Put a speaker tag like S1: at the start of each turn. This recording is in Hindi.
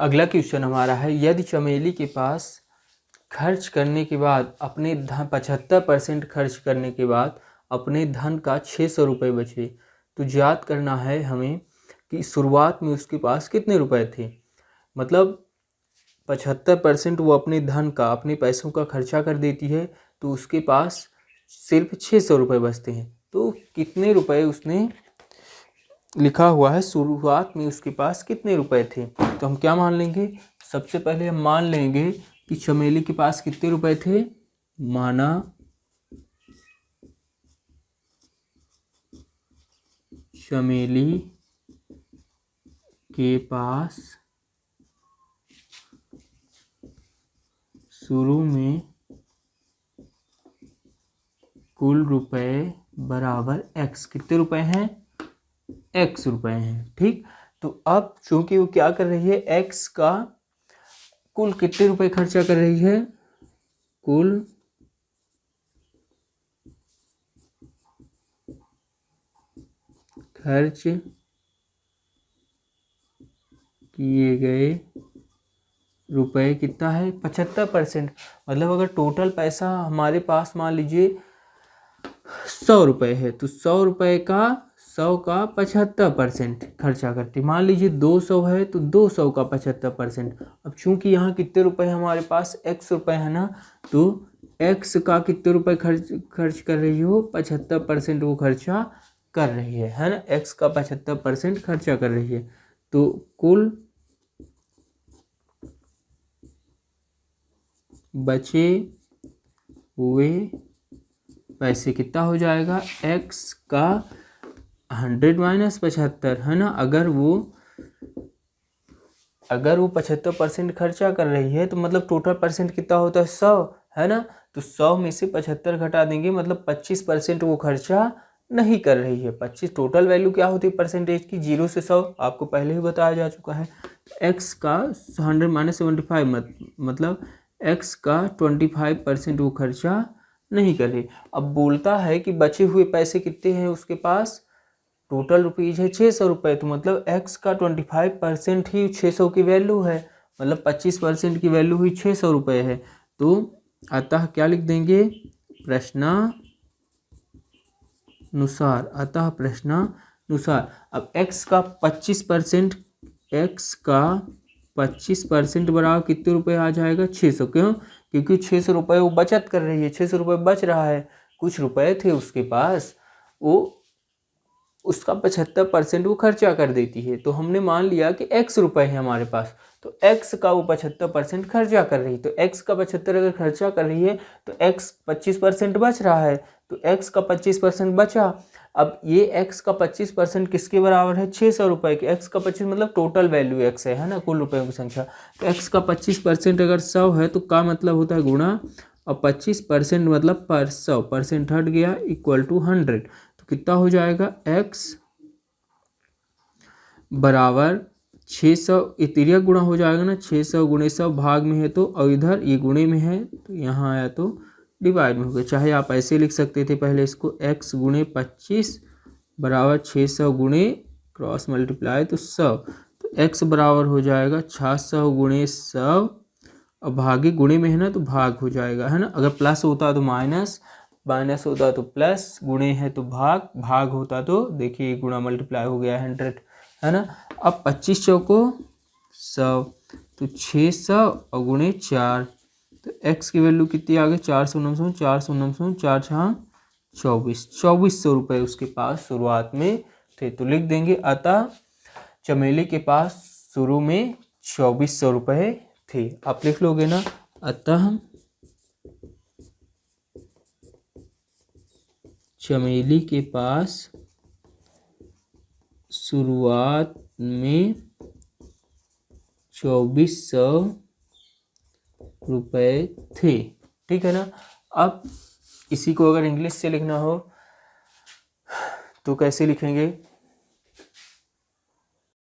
S1: अगला क्वेश्चन हमारा है, यदि चमेली के पास खर्च करने के बाद अपने धन 75% खर्च करने के बाद अपने धन का 600 रुपये बचे, तो याद करना है हमें कि शुरुआत में उसके पास कितने रुपए थे। मतलब 75% वो अपने धन का, अपने पैसों का खर्चा कर देती है, तो उसके पास सिर्फ 600 रुपये बचते हैं। तो कितने रुपए उसने लिखा हुआ है, शुरुआत में उसके पास कितने रुपए थे। तो हम क्या मान लेंगे, सबसे पहले हम मान लेंगे कि चमेली के पास कितने रुपए थे। माना चमेली के पास शुरू में कुल रुपए बराबर x, कितने रुपए हैं, x रुपए हैं। ठीक, तो अब चूंकि वो क्या कर रही है, x का कुल कितने रुपए खर्चा कर रही है, कुल खर्च किए गए रुपए कितना है, 75%। मतलब अगर टोटल पैसा हमारे पास मान लीजिए 100 रुपये है, तो 100 रुपये का 100 का 75% खर्चा करते। मान लीजिए 200 है तो 200 का 75%। अब चूंकि यहाँ कितने रुपए हमारे पास, x रुपए है ना, तो x का कितने रुपए खर्च कर रही हो, 75% वो खर्चा कर रही है ना, x का 75% खर्चा कर रही है। तो कुल बचे हुए पैसे कितना हो जाएगा, x का 100 माइनस 75 है ना। अगर वो 75% खर्चा कर रही है तो मतलब टोटल परसेंट कितना होता है, 100 है ना। तो 100 में से 75 घटा देंगे, मतलब 25% वो खर्चा नहीं कर रही है। 25 टोटल वैल्यू क्या होती है परसेंटेज की, 0 से 100, आपको पहले ही बताया जा चुका है। x का 100 माइनस 75 मतलब x का 25% वो खर्चा नहीं कर रही। अब बोलता है कि बचे हुए पैसे कितने हैं उसके पास, टोटल रुपीज है 600 रुपये, तो मतलब x का 25% ही 600 की वैल्यू है, मतलब 25% की वैल्यू हुई 600 रुपये है। तो अतः क्या लिख देंगे, प्रश्नानुसार, अतः प्रश्नानुसार। अब x का 25%, x का 25% बराबर कितने रुपए आ जाएगा, 600। क्यों, क्योंकि 600 रुपये वो बचत कर रही है, 600 रुपये बच रहा है, कुछ रुपए थे उसके पास, वो उसका 75% वो खर्चा कर देती है। तो हमने मान लिया कि x रुपए है हमारे पास, तो x का वो 75% खर्चा कर रही है। तो x का 75 अगर खर्चा कर रही है तो x 25% बच रहा है, तो x का 25% बचा। अब ये x का 25% किसके बराबर है, 600 रुपये के। x का 25 मतलब टोटल वैल्यू x है ना, कुल रुपयों की संख्या। तो x का 25% अगर 100 है तो का मतलब होता है गुणा, और 25% मतलब पर 100% हट गया इक्वल टू 100। तो कितना हो जाएगा, x बराबर 600, तिर्यक गुणा हो जाएगा ना, 600 गुणे 100 भाग में है तो, और इधर ये गुणे में है तो यहाँ आया तो डिवाइड में हो गया। चाहे आप ऐसे लिख सकते थे पहले इसको, x गुणे 25 बराबर 600 गुणे क्रॉस मल्टीप्लाई तो 100, तो x बराबर हो जाएगा 600 गुणे 100, और भागे गुणे में है ना तो भाग हो जाएगा, है ना। अगर प्लस होता तो माइनस, माइनस होता तो प्लस, गुणे है तो भाग, भाग होता तो देखिए गुणा मल्टीप्लाई हो गया 100, है ना। अब 25 चौको 100, तो 600 और गुणे 4, तो x की वैल्यू कितनी आ गई, 499, 499, 4 6 24, 2400 रुपये उसके पास शुरुआत में थे। तो लिख देंगे, अतः चमेली के पास शुरू में 2400 रुपये थे। आप लिख लोगे ना, अतः चमेली के पास शुरुआत में 2400 रुपये थे। ठीक है ना। अब इसी को अगर इंग्लिश से लिखना हो तो कैसे लिखेंगे,